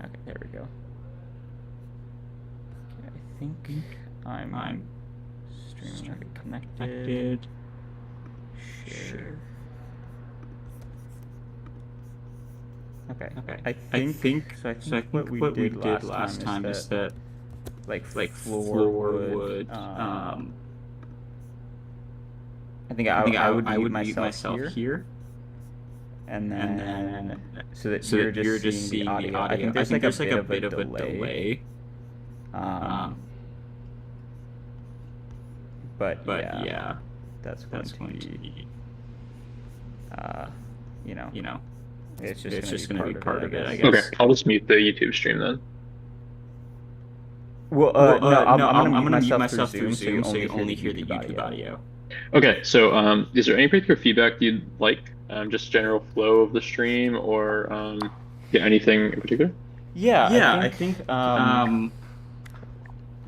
Okay, there we go. Okay, I think I'm streaming. Okay, connected. Share. Okay. I think so. I think what we did last time is that like floor would I think I would mute myself here, and then so that you're just seeing the audio. I think there's like a bit of a delay. Um, but yeah, that's going to be you know, it's just going to be part of it, I guess. Okay, I'll just mute the YouTube stream then. Well, no, I'm gonna mute myself through Zoom, so you only hear the YouTube audio. Okay, so is there any particular feedback you'd like? Just general flow of the stream, or yeah, anything in particular? Yeah, I think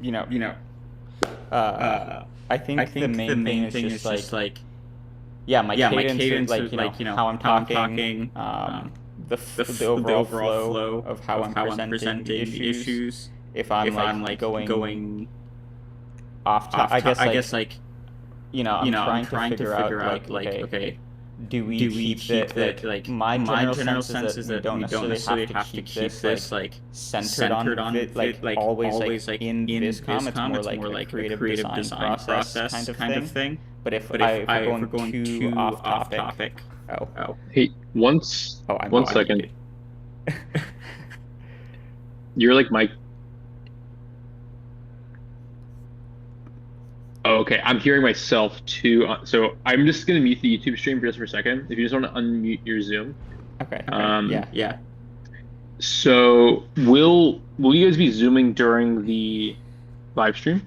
you know, I think the main thing is just like yeah, my cadence, like how I'm talking, the overall flow of how I'm presenting the issues. If I'm like going off top, I guess like I'm trying to figure out like okay, do we keep that like my general sense is that we don't necessarily have to keep this like centered on it, like always like in Viscom. It's more like a creative design process kind of thing. But if we're going too off topic, Hey, one second. You're like my. Oh, okay, I'm hearing myself too. So I'm just gonna mute the YouTube stream just for a second. If you just want to unmute your Zoom. Okay. Yeah. So will you guys be zooming during the live stream?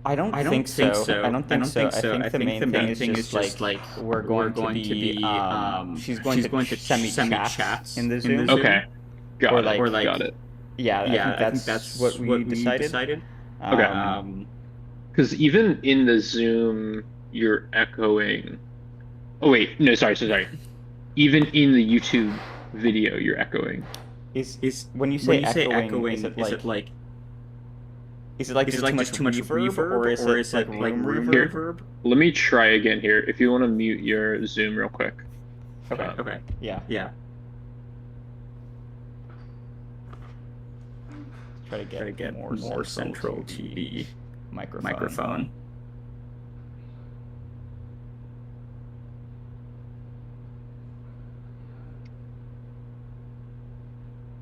I don't think so. I don't think so. I think the main thing is just like we're going to be she's going to send me chats in the Zoom. Okay, got it. Got it. Yeah, I think that's what we decided. Okay. Because even in the Zoom, you're echoing. Oh wait, no, sorry. Even in the YouTube video, you're echoing. Is when you say echoing, is it like just too much reverb, or is it like room reverb? Let me try again here. If you want to mute your Zoom real quick. Okay. Yeah. Try to get more central to the microphone.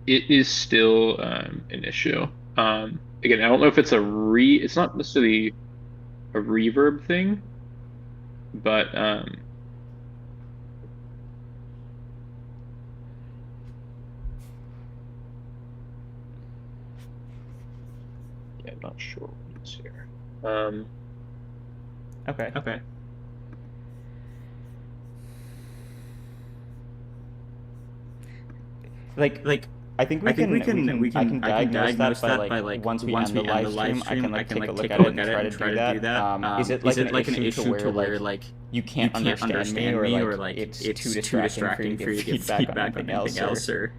It is still an issue. Again, I don't know if it's it's not necessarily a reverb thing, but yeah, I'm not sure what it's here. Okay. Like I think I can diagnose that by like once we end the live stream, I can like take a look at it and try to do that. Is it like an issue to where like you can't understand me, or like it's too distracting for you to give feedback on anything else, or?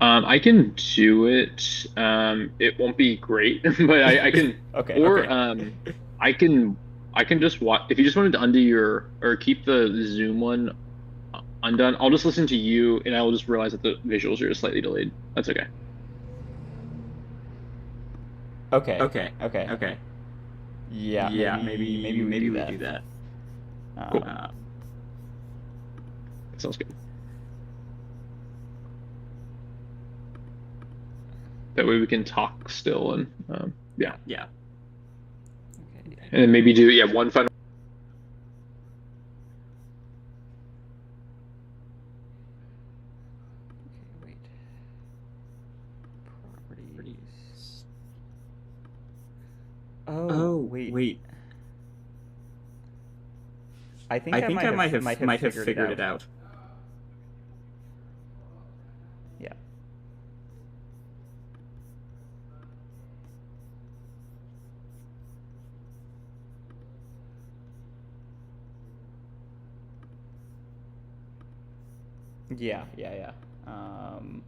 I can do it. It won't be great, but I can. I can just watch. If you just wanted to undo or keep the Zoom one undone, I'll just listen to you, and I will just realize that the visuals are just slightly delayed. That's okay. Okay. Yeah. Maybe we do that. Cool. That sounds good. That way we can talk still, and yeah. Okay. And then maybe do one final. Wait. Properties. Oh, wait. I think I might have figured it out. Yeah. Yeah, yeah, yeah. Um,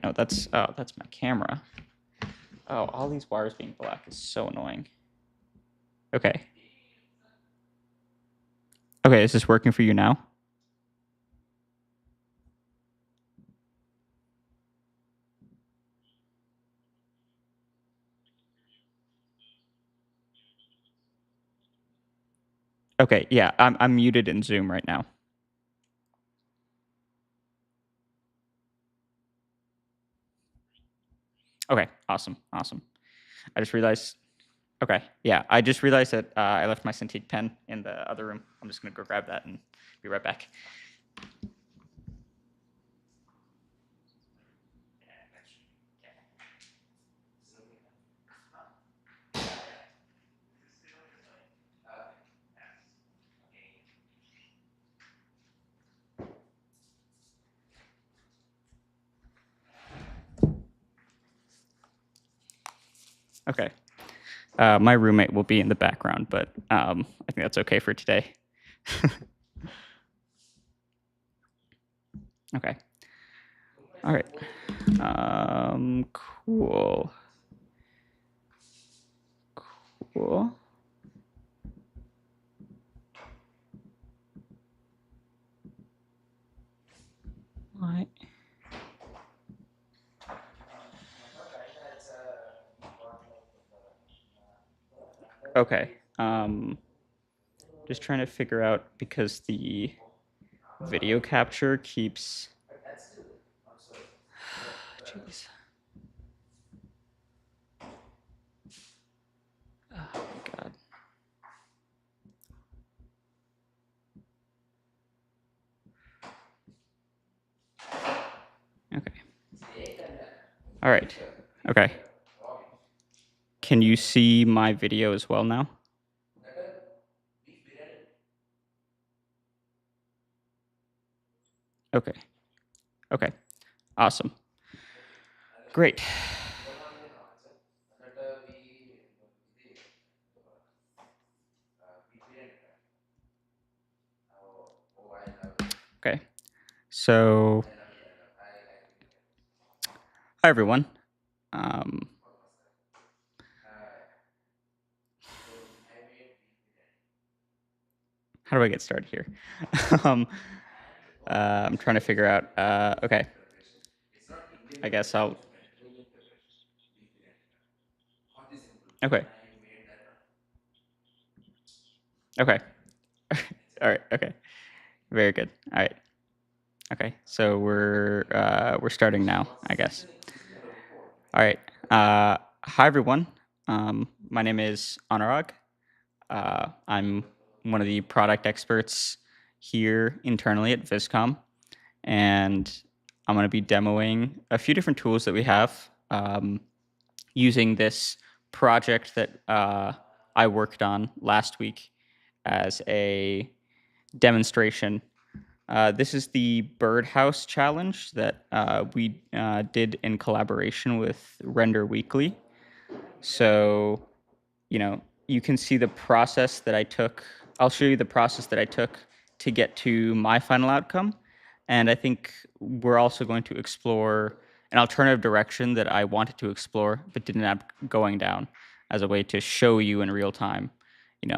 no, that's my camera. Oh, all these wires being black is so annoying. Okay. Okay, is this working for you now? Okay, yeah, I'm muted in Zoom right now. Okay, awesome, awesome. I just realized. Okay, yeah, I just realized that I left my Cintiq pen in the other room. I'm just gonna go grab that and be right back. Okay. My roommate will be in the background, but I think that's okay for today. Okay. All right. Cool. Cool. Right. Okay. Just trying to figure out because the video capture keeps. Jeez. Oh my god. Okay. All right. Okay. Can you see my video as well now? Okay. Okay. Awesome. Great. Okay. So, hi everyone. Um, how do I get started here? um, I'm trying to figure out. Okay. I guess I'll. Okay. Okay. All right. Okay. Very good. All right. Okay. So we're starting now, I guess. All right. Hi everyone. My name is Anurag. I'm one of the product experts here internally at Viscom, and I'm going to be demoing a few different tools that we have using this project that I worked on last week as a demonstration. This is the Birdhouse Challenge that we did in collaboration with Render Weekly. So, you can see the process that I took. I'll show you the process that I took to get to my final outcome. And I think we're also going to explore an alternative direction that I wanted to explore but didn't end up going down. as a way to show you in real time,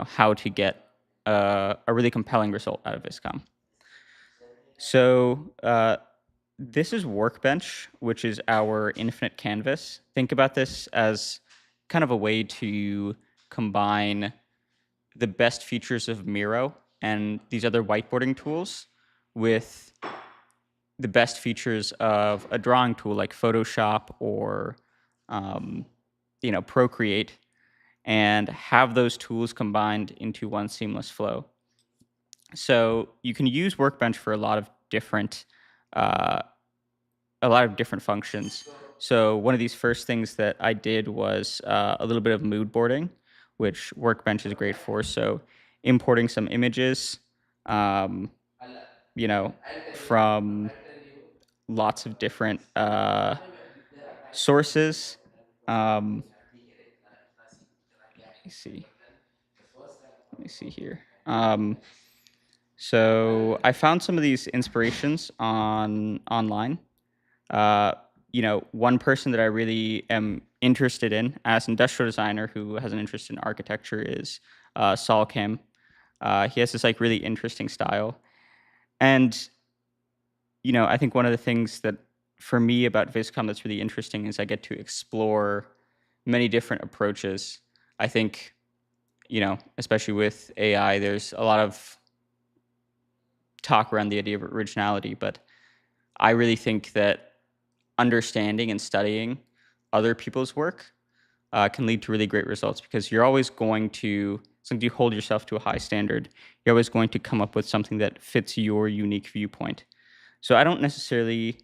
how to get a really compelling result out of Viscom. So this is Workbench, which is our infinite canvas. Think about this as kind of a way to combine the best features of Miro and these other whiteboarding tools with the best features of a drawing tool like Photoshop or Procreate, and have those tools combined into one seamless flow. So you can use Workbench for a lot of different functions. So one of these first things that I did was a little bit of mood boarding, which Workbench is great for. So importing some images, um, from lots of different sources. Let me see. Let me see here. So I found some of these inspirations online. Uh, one person that I really am interested in as an industrial designer who has an interest in architecture is Saul Kim. He has this like really interesting style, and I think one of the things that for me about Viscom that's really interesting is I get to explore many different approaches. I think, especially with AI, there's a lot of talk around the idea of originality, but I really think that understanding and studying other people's work can lead to really great results, because you're always going to, since you hold yourself to a high standard, you're always going to come up with something that fits your unique viewpoint. So I don't necessarily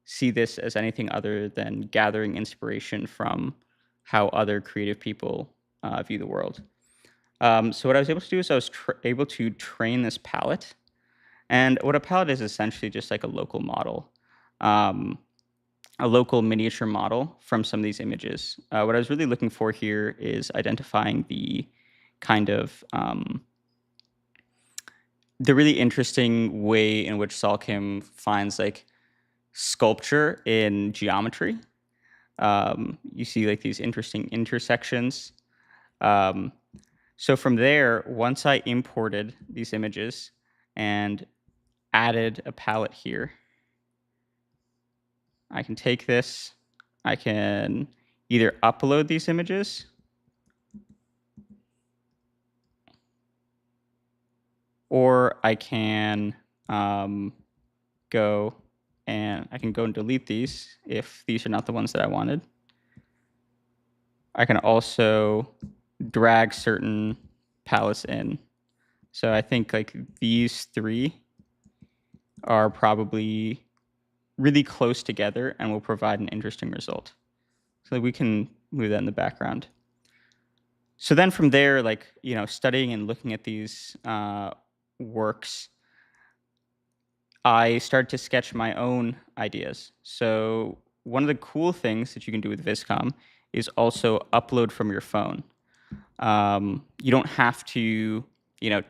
see this as anything other than gathering inspiration from how other creative people view the world. So what I was able to do is I was able to train this palette. And what a palette is essentially just like a local model, a local miniature model from some of these images. What I was really looking for here is identifying the kind of the really interesting way in which Saul Kim finds like sculpture in geometry. You see like these interesting intersections. So from there, once I imported these images and added a palette here, I can take this, I can either upload these images or I can go and delete these if these are not the ones that I wanted. I can also drag certain palettes in. So I think like these three are probably really close together and will provide an interesting result. So we can move that in the background. So then from there, like, studying and looking at these works, I started to sketch my own ideas. So one of the cool things that you can do with Viscom is also upload from your phone. You don't have to,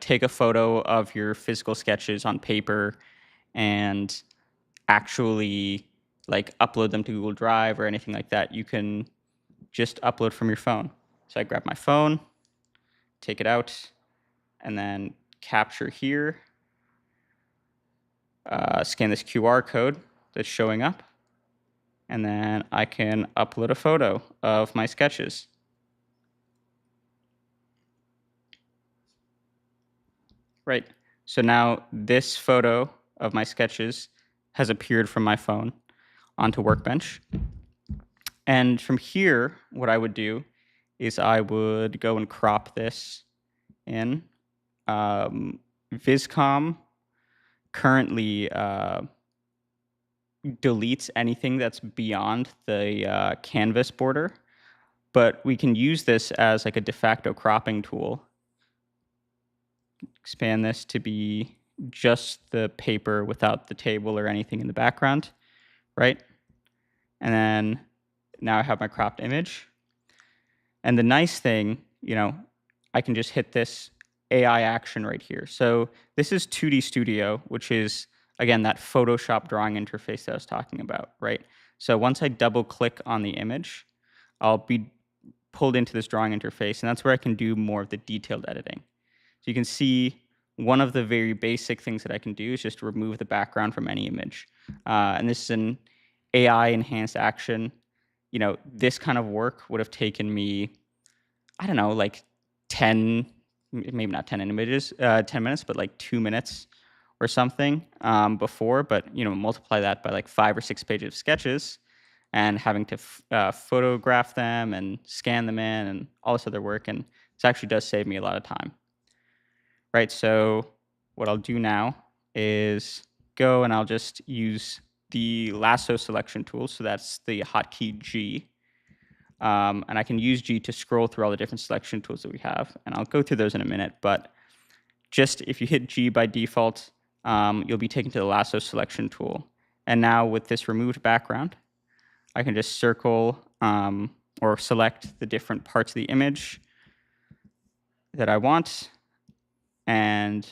take a photo of your physical sketches on paper and actually like upload them to Google Drive or anything like that. You can just upload from your phone. So I grab my phone, take it out, and then capture here, scan this QR code that's showing up, and then I can upload a photo of my sketches. Right. So now this photo of my sketches has appeared from my phone onto Workbench. And from here, what I would do is I would go and crop this in. Viscom currently deletes anything that's beyond the canvas border, but we can use this as like a de facto cropping tool. Expand this to be just the paper without the table or anything in the background, right? And then now I have my cropped image. And the nice thing, I can just hit this AI action right here. So this is 2D Studio, which is, again, that Photoshop drawing interface that I was talking about, right? So once I double click on the image, I'll be pulled into this drawing interface, and that's where I can do more of the detailed editing. So you can see one of the very basic things that I can do is just remove the background from any image. And this is an AI enhanced action. This kind of work would have taken me, I don't know, like 10, maybe not 10 images, 10 minutes, but like 2 minutes or something before. But, multiply that by like 5 or 6 pages of sketches and having to photograph them and scan them in and all this other work. And this actually does save me a lot of time. Right, so what I'll do now is go and I'll just use the lasso selection tool. So that's the hotkey G. And I can use G to scroll through all the different selection tools that we have. And I'll go through those in a minute. But just if you hit G by default, you'll be taken to the lasso selection tool. And now with this removed background, I can just circle or select the different parts of the image that I want. And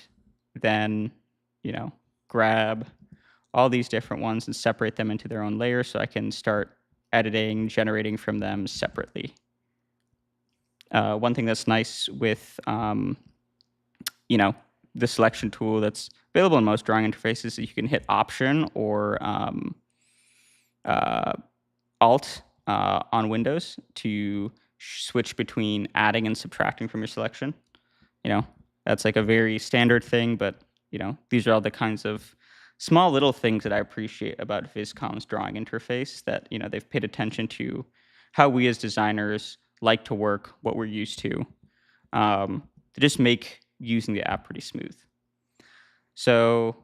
then, grab all these different ones and separate them into their own layers so I can start editing, generating from them separately. One thing that's nice with, the selection tool that's available in most drawing interfaces is you can hit Option or Alt on Windows to switch between adding and subtracting from your selection. That's like a very standard thing, but these are all the kinds of small little things that I appreciate about Viscom's drawing interface that they've paid attention to how we as designers like to work, what we're used to just make using the app pretty smooth. So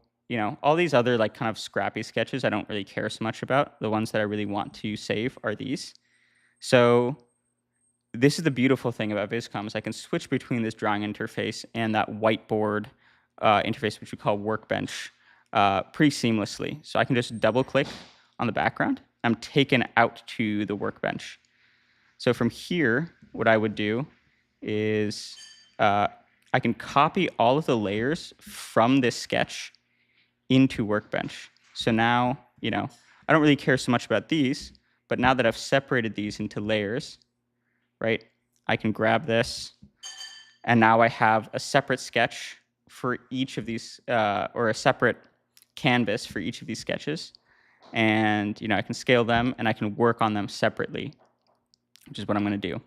all these other like kind of scrappy sketches I don't really care so much about. The ones that I really want to save are these. So this is the beautiful thing about Viscom is I can switch between this drawing interface and that whiteboard interface, which we call Workbench, pretty seamlessly. So I can just double click on the background. I'm taken out to the Workbench. So from here, what I would do is I can copy all of the layers from this sketch into Workbench. So now, I don't really care so much about these, but now that I've separated these into layers, right, I can grab this, and now I have a separate sketch for each of these, or a separate canvas for each of these sketches. And, I can scale them, and I can work on them separately, which is what I'm going to do.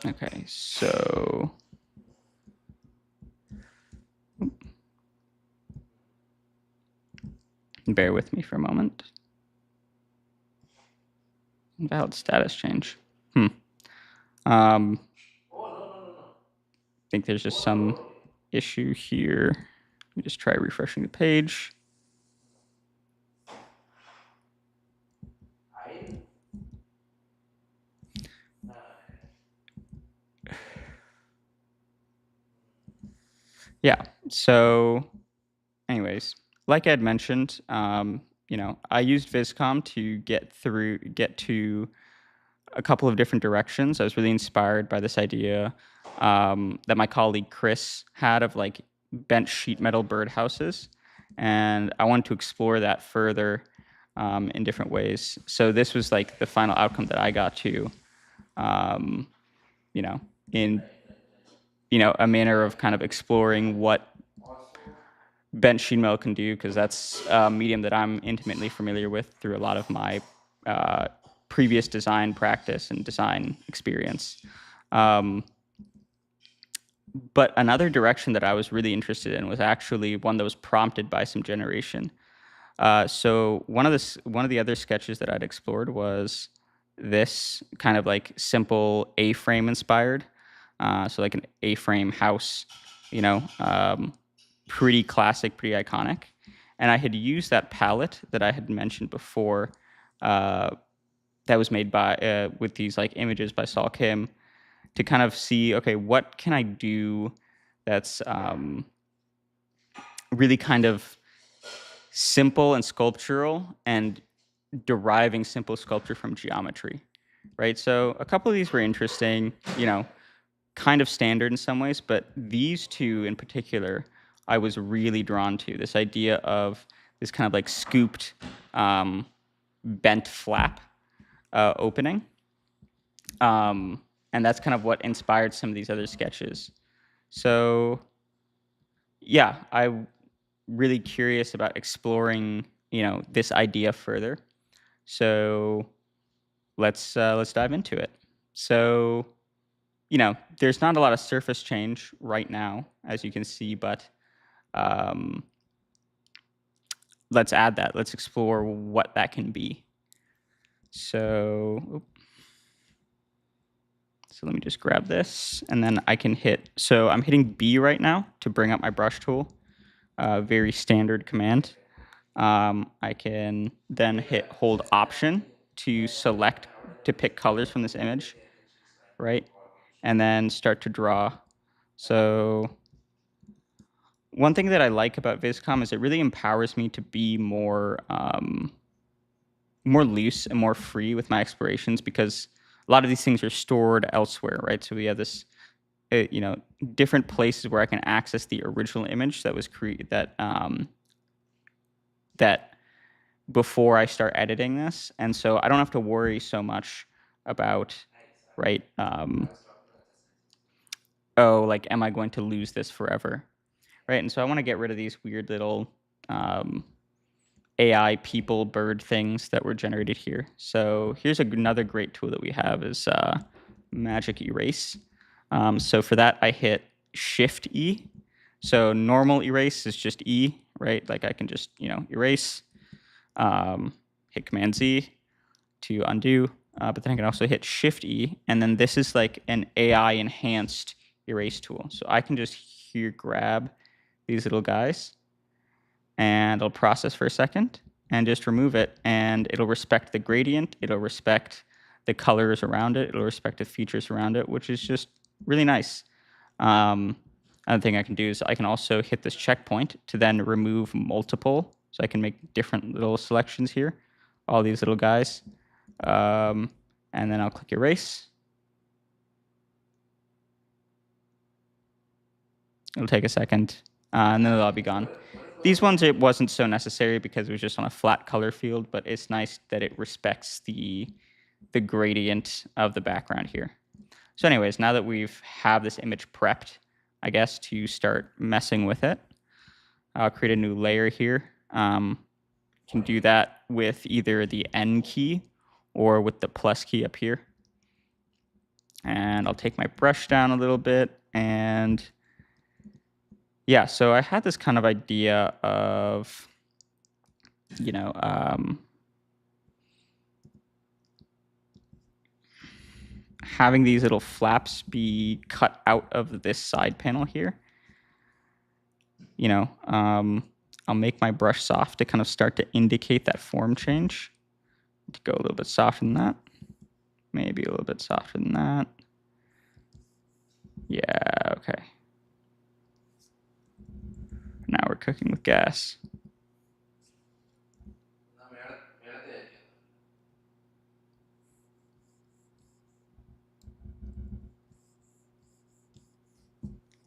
Okay, so bear with me for a moment. Invalid status change. I think there's just some issue here. Let me just try refreshing the page. Yeah, so anyways, like I had mentioned, I used Viscom to get to a couple of different directions. I was really inspired by this idea that my colleague Chris had of like bent sheet metal birdhouses, and I wanted to explore that further in different ways. So this was like the final outcome that I got to, in a manner of kind of exploring what bent sheet metal can do, because that's a medium that I'm intimately familiar with through a lot of my previous design practice and design experience. But another direction that I was really interested in was actually one that was prompted by some generation. So one of the other sketches that I'd explored was this kind of like simple A-frame inspired. So like an A-frame house, pretty classic, pretty iconic. And I had used that palette that I had mentioned before that was made by with these like images by Saul Kim to kind of see, okay, what can I do that's really kind of simple and sculptural and deriving simple sculpture from geometry, right? So a couple of these were interesting, kind of standard in some ways, but these two in particular I was really drawn to. This idea of this kind of like scooped, bent flap opening. And that's kind of what inspired some of these other sketches. So yeah, I'm really curious about exploring, this idea further. So let's dive into it. So, there's not a lot of surface change right now, as you can see, but let's add that. Let's explore what that can be. So let me just grab this, and then I can hit. So I'm hitting B right now to bring up my brush tool. Very standard command. I can then hold Option to pick colors from this image, right? And then start to draw. So one thing that I like about Viscom is it really empowers me to be more loose and more free with my explorations, because a lot of these things are stored elsewhere, right? So we have this, different places where I can access the original image that was created that before I start editing this, and so I don't have to worry so much about, right? Oh, like, am I going to lose this forever, right? And so I want to get rid of these weird little AI people bird things that were generated here. So here's another great tool that we have is Magic Erase. So for that, I hit Shift E. So normal erase is just E, right? Like I can just, erase, hit Command Z to undo, but then I can also hit Shift E, and then this is like an AI enhanced erase tool. So I can just here grab these little guys, and it'll process for a second and just remove it, and it'll respect the gradient, it'll respect the colors around it, it'll respect the features around it, which is just really nice. Another thing I can do is I can also hit this checkpoint to then remove multiple, so I can make different little selections here, all these little guys, and then I'll click erase. It'll take a second, and then they'll all be gone. These ones, it wasn't so necessary because it was just on a flat color field, but it's nice that it respects the gradient of the background here. So anyways, now that we've have this image prepped, I guess, to start messing with it, I'll create a new layer here. Can do that with either the N key or with the plus key up here. And I'll take my brush down a little bit, and yeah, so I had this kind of idea of, having these little flaps be cut out of this side panel here. I'll make my brush soft to kind of start to indicate that form change. To go a little bit softer than that. Maybe a little bit softer than that. Yeah, okay. Now we're cooking with gas.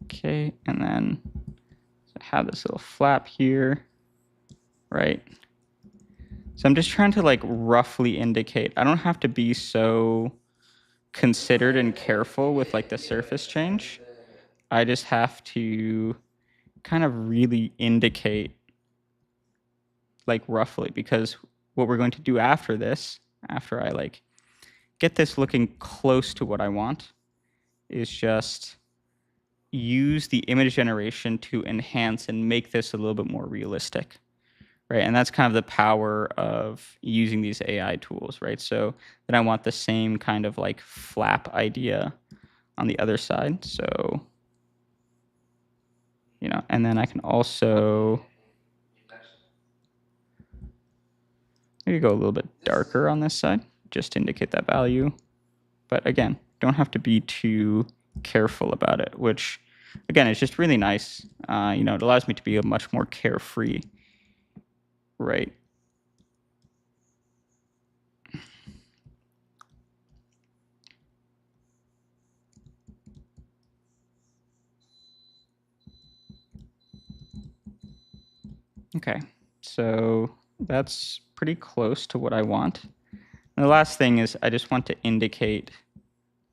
Okay, and then I have this little flap here, right? So I'm just trying to like roughly indicate. I don't have to be so considered and careful with like the surface change. I just have to kind of really indicate like roughly, because what we're going to do after this, after I like get this looking close to what I want, is just use the image generation to enhance and make this a little bit more realistic, right? And that's kind of the power of using these AI tools, right? So then I want the same kind of like flap idea on the other side. So, and then I can also maybe go a little bit darker on this side, just to indicate that value. But again, don't have to be too careful about it, which again is just really nice. It allows me to be a much more carefree, right? Okay, so that's pretty close to what I want. And the last thing is I just want to indicate,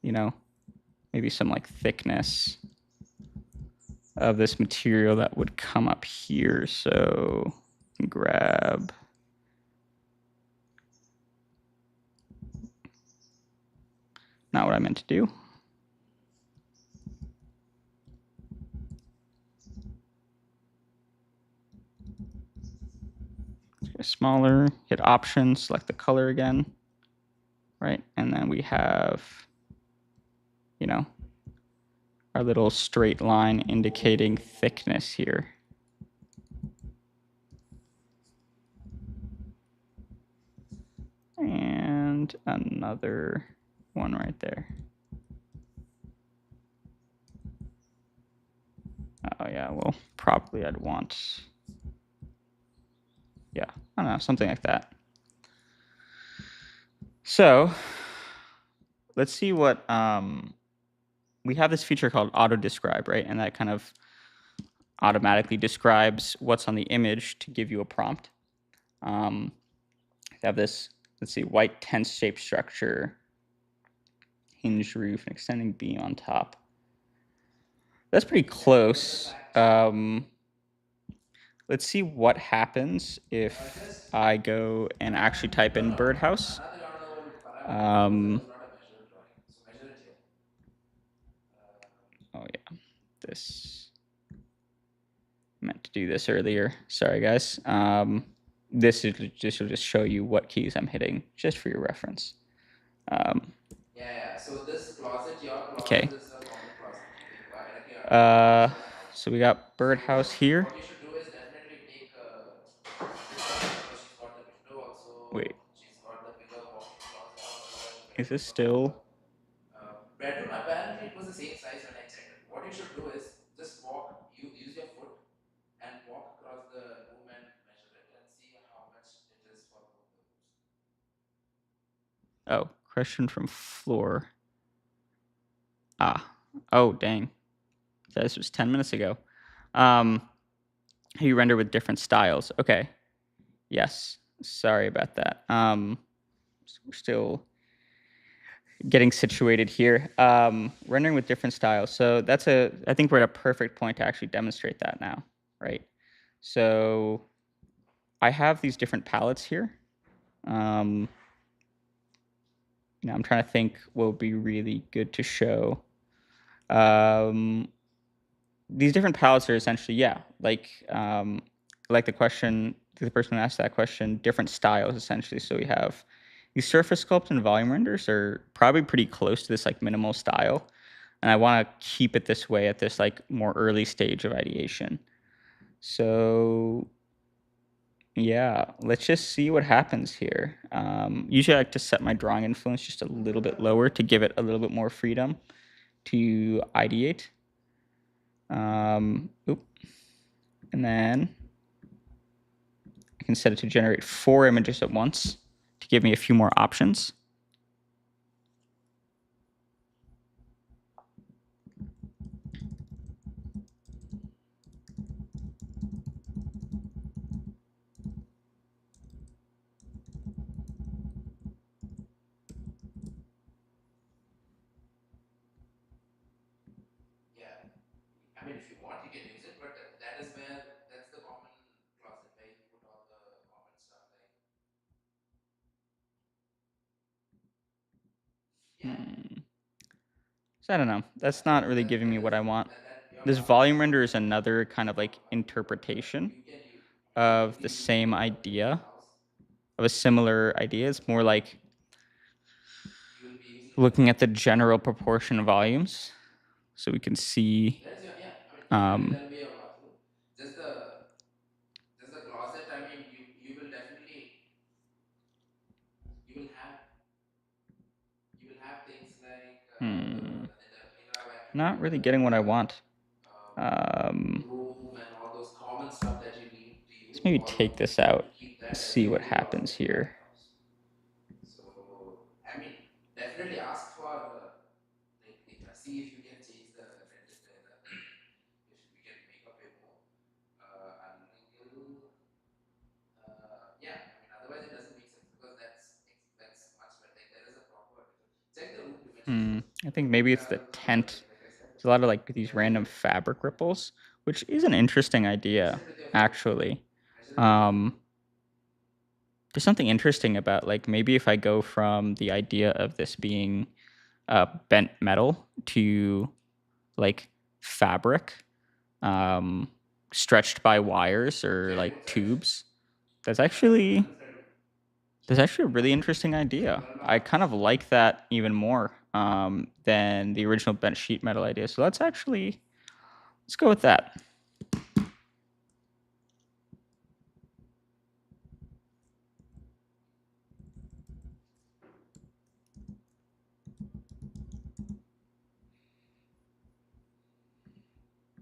you know, maybe some like thickness of this material that would come up here. So grab not what I meant to do. Smaller, hit options, select the color again, right? And then we have, you know, our little straight line indicating thickness here. And another one right there. Oh yeah, well, probably I'd want, yeah, I don't know, something like that. So let's see what, we have this feature called auto describe, right? And that kind of automatically describes what's on the image to give you a prompt. We have this, let's see, white tent shaped structure, hinged roof, and extending beam on top. That's pretty close. Let's see what happens if I go and actually type in birdhouse. Oh yeah, this meant to do this earlier. Sorry guys. This will just show you what keys I'm hitting, just for your reference. Yeah. So this closet, your Okay. closet is a common closet. Like So we got birdhouse here. what you should do is definitely take because she's got the window also. Wait, She's got the bigger walk-in closet also. is this still? Bedroom apparently it was the same size when I checked it. What you should do is just walk. You use your foot and walk across the room and measure it and see how much it is for both the rooms. Oh, question from floor. Oh dang. This was 10 minutes ago. You render with different styles. Okay. Yes. Sorry about that. So we're still getting situated here. Rendering with different styles. So I think we're at a perfect point to actually demonstrate that now, right? So I have these different palettes here. I'm trying to think what would be really good to show. These different palettes are essentially, yeah, like the question, the person who asked that question, different styles essentially. So we have these surface sculpt and volume renders are probably pretty close to this like minimal style. And I want to keep it this way at this like more early stage of ideation. So yeah, let's just see what happens here. Usually I like to set my drawing influence just a little bit lower to give it a little bit more freedom to ideate. And then I can set it to generate 4 images at once to give me a few more options. Yeah. I mean, if you want, you can use it, but that is that's the common closet where you put all the common stuff like. Yeah. So I don't know. That's not really giving me what I want. That your This closet is volume render common is another kind of like but interpretation you can of the easily use it same for the bigger idea, house. of a similar idea. It's more like You will be using that. looking at the general proportion of volumes. So we can see. That is your, yeah. I mean, definitely there will be a bathroom. Just the closet. I mean, you will definitely you will have things like the Not vacuum, really getting what I want. broom, and all those common stuff that you need to use. Let's maybe All take this you out, will keep that and see there what will be a lot of happens here. So, I mean, definitely ask for see if you can change the if we can make up a more a little I think maybe it's the tent. There's a lot of like these random fabric ripples, which is an interesting idea, actually. Um, there's something interesting about like maybe if I go from the idea of this being bent metal to like fabric, um, stretched by wires or like tubes. That's actually that's actually a really interesting idea. I kind of like that even more than the original bent sheet metal idea. So let's go with that.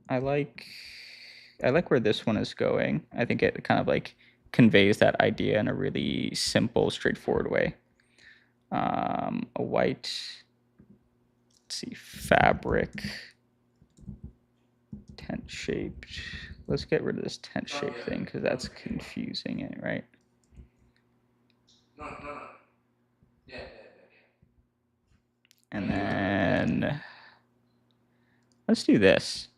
I like I like where this one is going. I think it kind of like conveys that idea in a really simple, straightforward way. A white, let's see, fabric, tent shaped. Let's get rid of this tent shape thing because that's confusing it, right? No. Yeah. And then let's do this.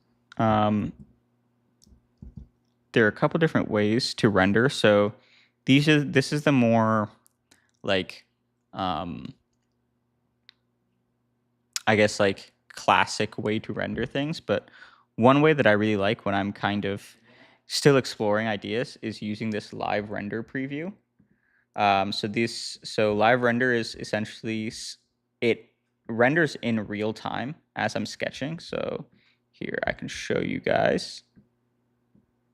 There are a couple different ways to render. So this is the more like I guess like classic way to render things, but one way that I really like when I'm kind of still exploring ideas is using this live render preview. So live render is essentially it renders in real time as I'm sketching. So here I can show you guys.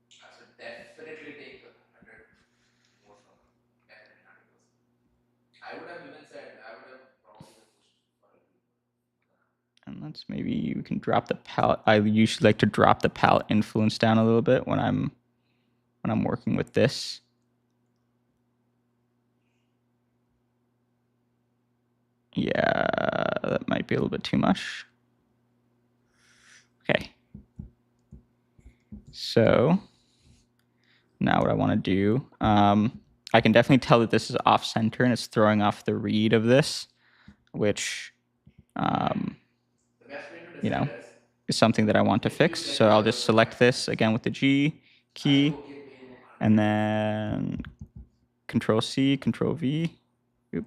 So definitely take 100 more from him. Definitely 100%. I would have even said I would have probably even pushed for a few. And let's maybe you can drop the palette. I usually like to drop the palette influence down a little bit when I'm working with this. Yeah, that might be a little bit too much. Okay. So now what I want to do, I can definitely tell that this is off center and it's throwing off the read of this, which, The best way to you know, decide is is something that I want to if you fix. let So I'll yourself just select relax. this again with the G Are you key okay paying 100 and more? then Control C, Control V. Oop.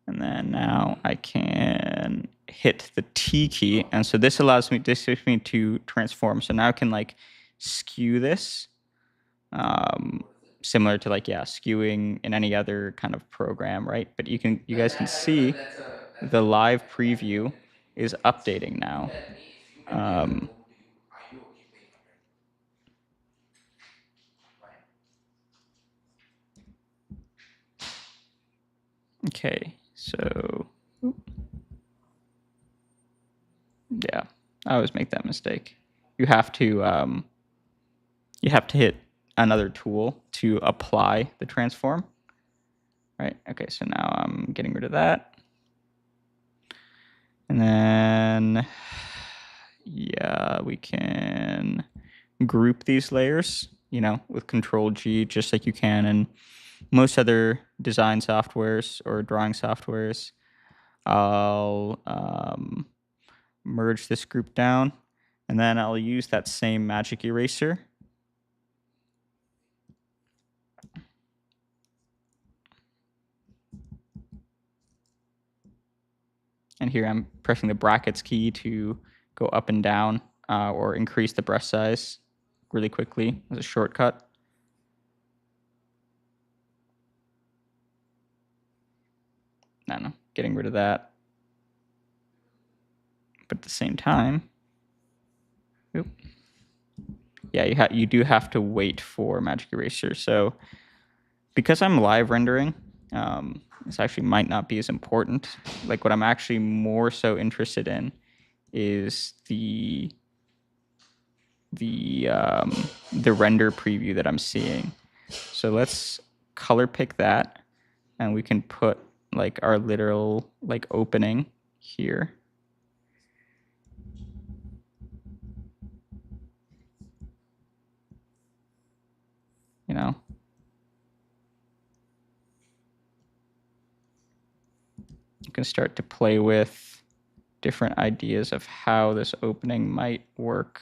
And then now I can hit the T key. And so this allows me to transform. So now I can like skew this, similar to like, yeah, skewing in any other kind of program, right? But you guys can I know that see that's a the good live point. I preview totally agree with is you. But still, updating you now. tell me if you let the other room to you, are you okay paying 100? Why? Okay, so yeah, I always make that mistake. You have to hit another tool to apply the transform. Right. Okay. So now I'm getting rid of that. And then, yeah, we can group these layers, with Control G, just like you can in most other design softwares or drawing softwares. I'll merge this group down, and then I'll use that same magic eraser. And here I'm pressing the brackets key to go up and down or increase the brush size really quickly as a shortcut. I don't know, getting rid of that. But at the same time, yeah, you do have to wait for Magic Eraser. So because I'm live rendering, this actually might not be as important. Like what I'm actually more so interested in is the render preview that I'm seeing. So let's color pick that, and we can put like our literal like opening here. You know, can start to play with different ideas of how this opening might work.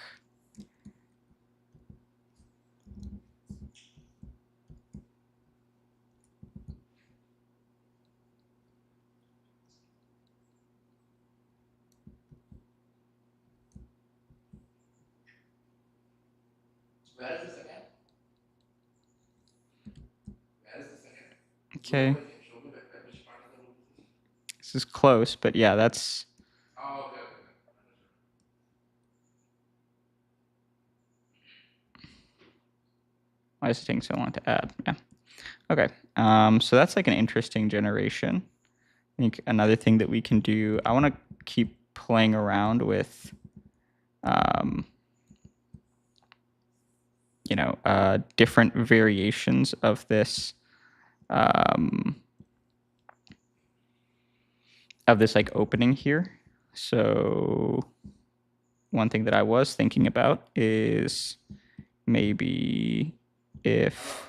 Where is this again? Where is this again? Okay. Show me which part of the room is this? This is close, but yeah, that's... Oh, okay, okay. Why is it taking so long to add? Yeah. Okay. So that's like an interesting generation. I think another thing that we can do, I want to keep playing around with, you know, different variations of this, like opening here. So one thing that I was thinking about is maybe if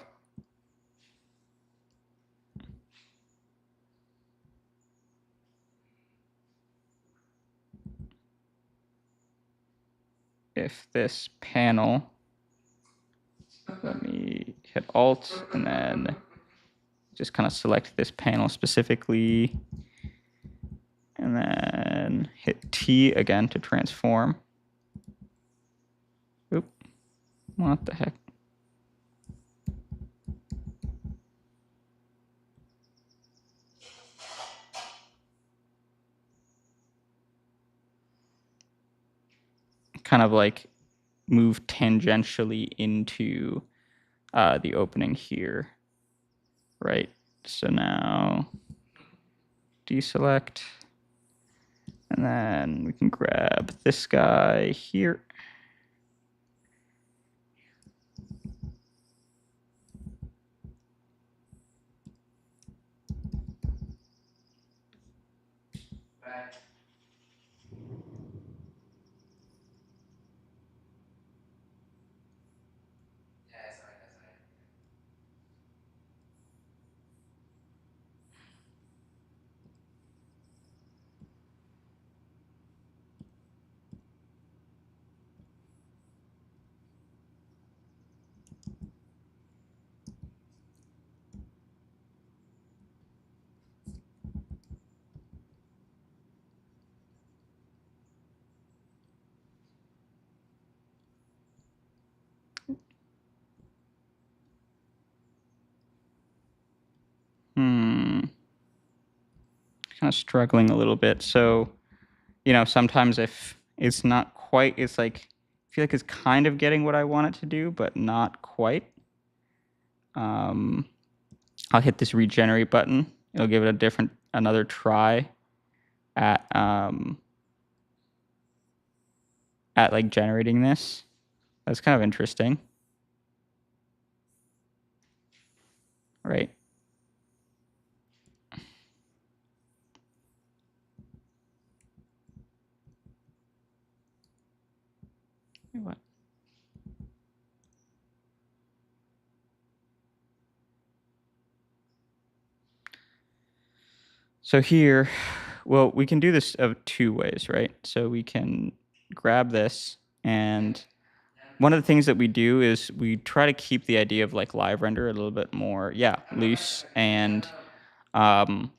this panel, let me hit Alt and then just kind of select this panel specifically, and then hit T again to transform. Oop, what the heck? Kind of like move tangentially into the opening here, right? So now deselect, and then we can grab this guy here. Right. Yeah, that's right, that's right. Kind of struggling a little bit. So, you know, sometimes if it's not quite, it's like, I feel like it's kind of getting what I want it to do, but not quite. I'll hit this regenerate button. It'll give it another try at like generating this. That's kind of interesting, right? What? So here, well, we can do this of two ways, right? So we can grab this, and one of the things that we do is we try to keep the idea of like live render a little bit more, loose and kind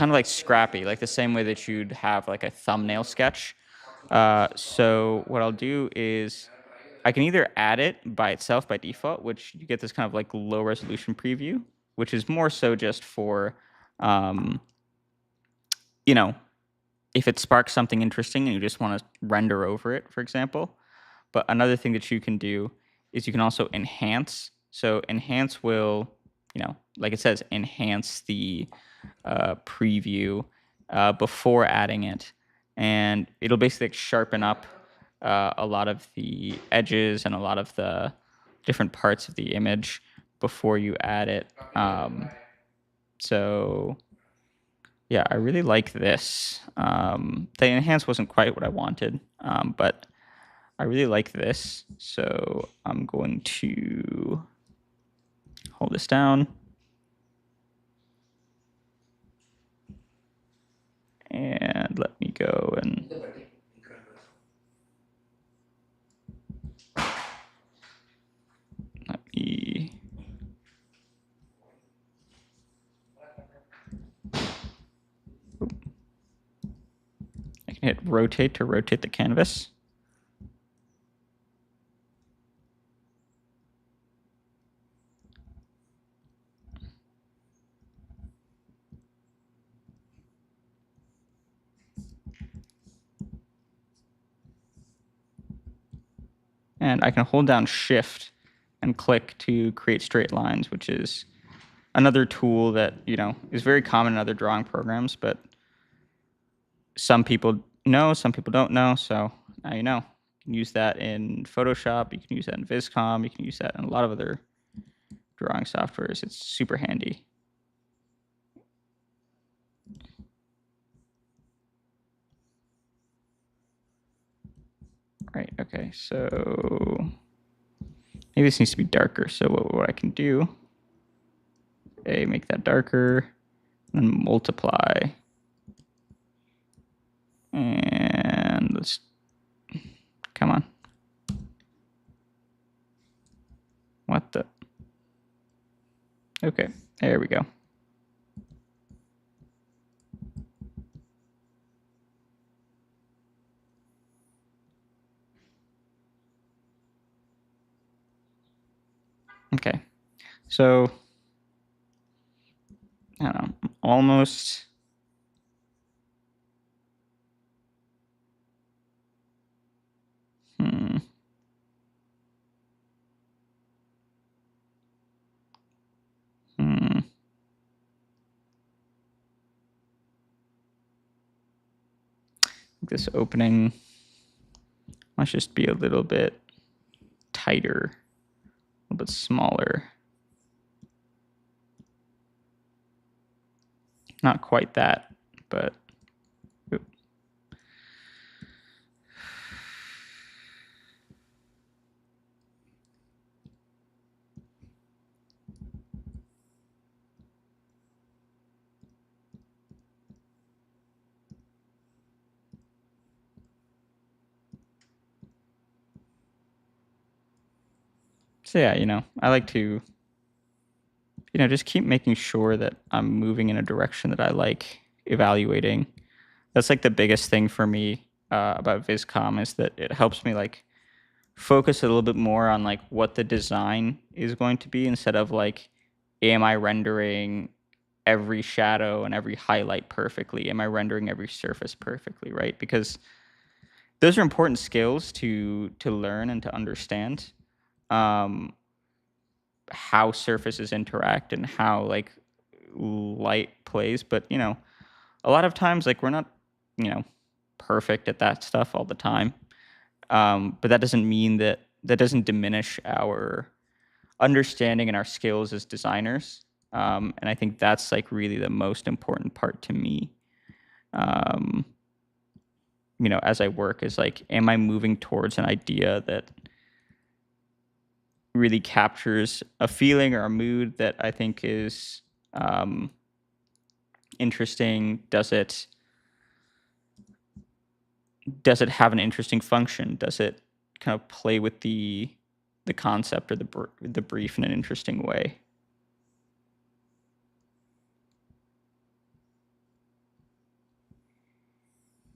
of like scrappy, like the same way that you'd have like a thumbnail sketch. So what I'll do is I can either add it by itself by default, which you get this kind of like low resolution preview, which is more so just for, you know, if it sparks something interesting and you just want to render over it, for example. But another thing that you can do is you can also enhance. So enhance will, you know, like it says, enhance the preview before adding it. And it'll basically sharpen up a lot of the edges and a lot of the different parts of the image before you add it. So yeah, I really like this. The enhance wasn't quite what I wanted, but I really like this. So I'm going to hold this down. And let me go and let me I can hit rotate to rotate the canvas. And I can hold down Shift and click to create straight lines, which is another tool that, is very common in other drawing programs, but some people know, some people don't know. So now you know. You can use that in Photoshop. You can use that in Viscom. You can use that in a lot of other drawing softwares. It's super handy. Right, okay, so maybe this needs to be darker. So what I can do, make that darker, and then multiply. And let's, come on. What the? Okay, there we go. Okay, so I don't know, almost. This opening must just be a little bit tighter, a little bit smaller. Not quite that, but so yeah, I like to, just keep making sure that I'm moving in a direction that I like evaluating. That's like the biggest thing for me about Viscom, is that it helps me like focus a little bit more on like what the design is going to be, instead of like, am I rendering every shadow and every highlight perfectly? Am I rendering every surface perfectly, right? Because those are important skills to learn and to understand. How surfaces interact and how like light plays, but a lot of times like we're not perfect at that stuff all the time, but that doesn't mean that doesn't diminish our understanding and our skills as designers, and I think that's like really the most important part to me, as I work, is like, am I moving towards an idea that really captures a feeling or a mood that I think is interesting? Does it have an interesting function? Does it kind of play with the concept or the brief in an interesting way?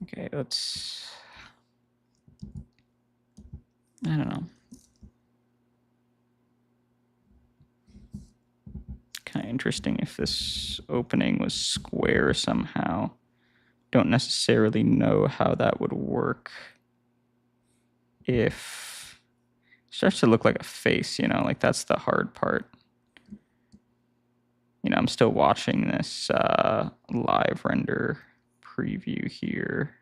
Okay, let's, I don't know. Kind of interesting if this opening was square somehow. Don't necessarily know how that would work if it starts to look like a face, like that's the hard part. I'm still watching this live render preview here.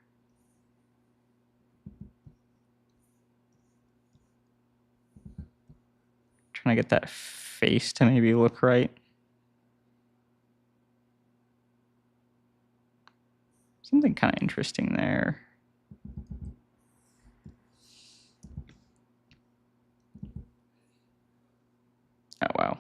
Trying to get that face to maybe look right. Something kind of interesting there. Oh, wow.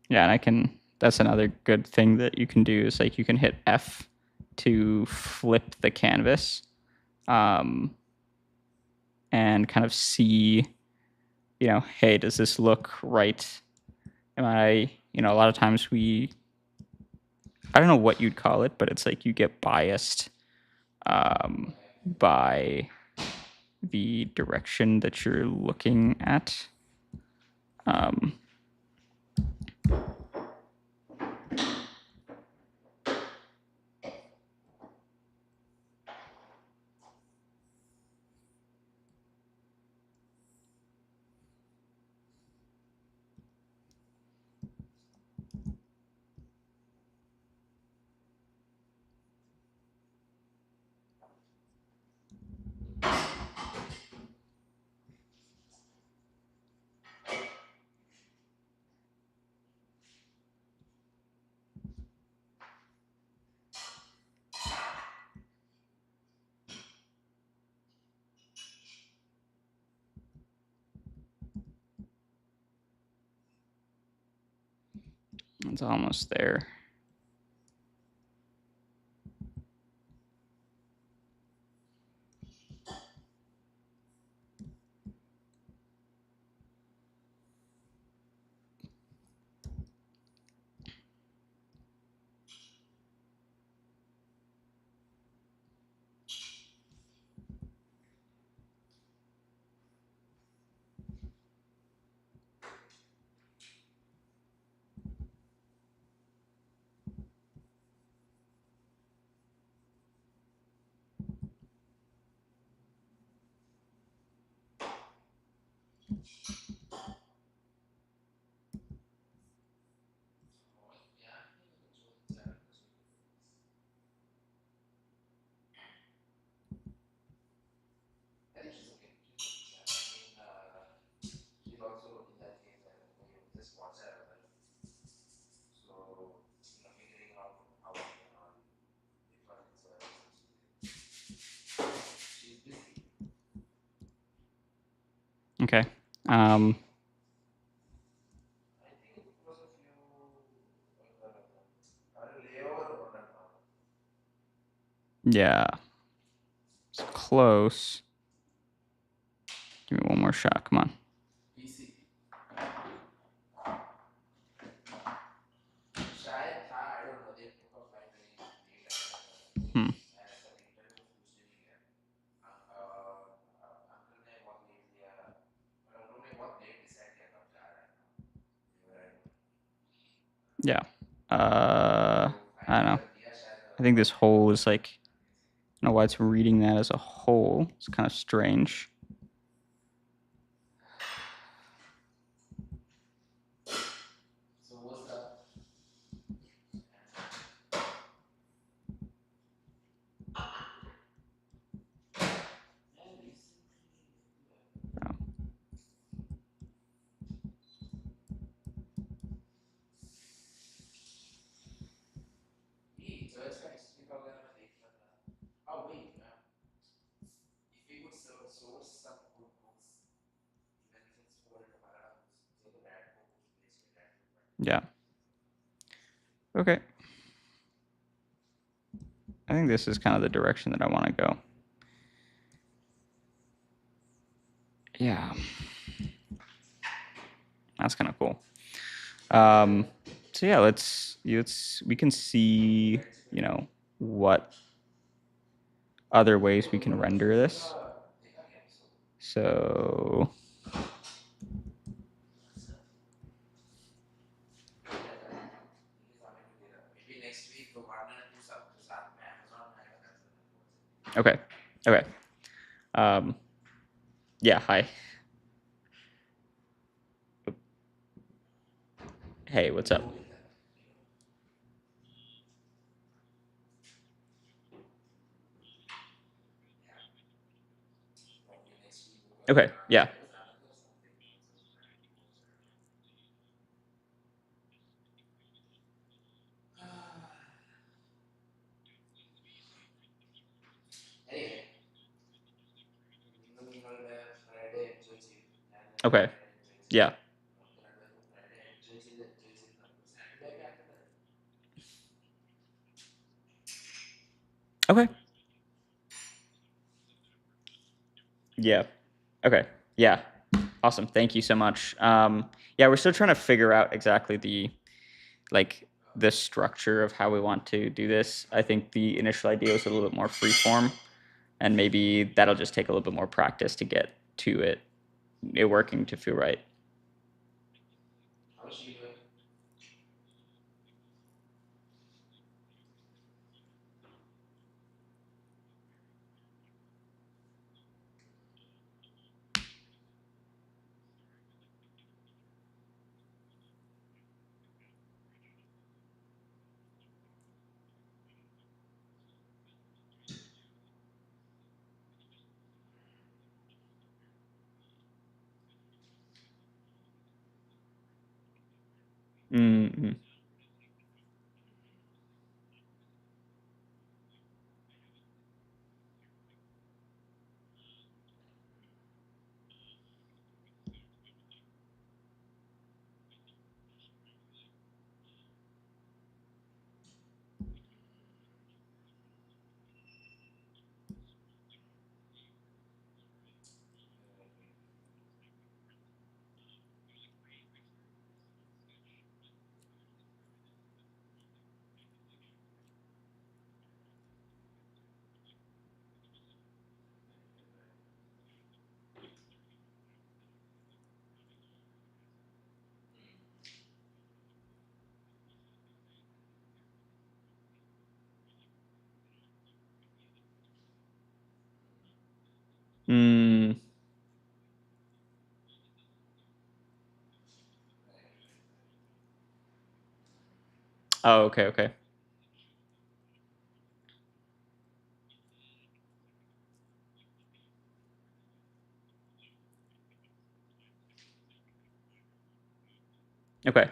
Yeah, and I can. That's another good thing that you can do is like you can hit F to flip the canvas, and kind of see, hey, does this look right? Am I, a lot of times I don't know what you'd call it, but it's like you get biased by the direction that you're looking at. It's almost there. I think she's okay. She's okay. She's also in that phase where you just WhatsApp her. So, figuring out how to get on different services. She's busy. Okay. I think it was a few layover or not. Yeah. It's close. Give me one more shot. Come on. PC. शायद था I don't know they took a flight very late Hmm. and ऐसा interview में पूछने नहीं गया uncle ने बहुत late दिया उन्होंने बहुत लेट डिसाइड किया कब जा रहा है Yeah. I don't know. I think this hole is like, I don't know why it's reading that as a hole. It's kind of strange. So what's up? So it's like oh wait, if we could source some good books, even if it's folded apart, so the bad book would basically that. Yeah. Okay. I think this is kind of the direction that I want to go. Yeah. That's kind of cool. So yeah, we can see, what other ways we can render this. So Maybe next week the partner do something to Amazon. okay. Okay. Yeah, hi. Hey, what's up? Okay, yeah. Anyway, Okay. Yeah. Okay. Yeah. Okay. Yeah. Awesome. Thank you so much. Yeah, we're still trying to figure out exactly like the structure of how we want to do this. I think the initial idea was a little bit more freeform, and maybe that'll just take a little bit more practice to get to it working to feel right. How's she doing? Mm-hmm. Mm. Oh, okay, okay. Okay.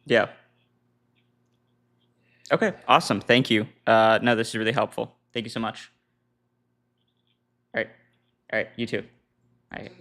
Yeah. Okay. Awesome. Thank you. No, this is really helpful. Thank you so much. All right. All right. You too. All right.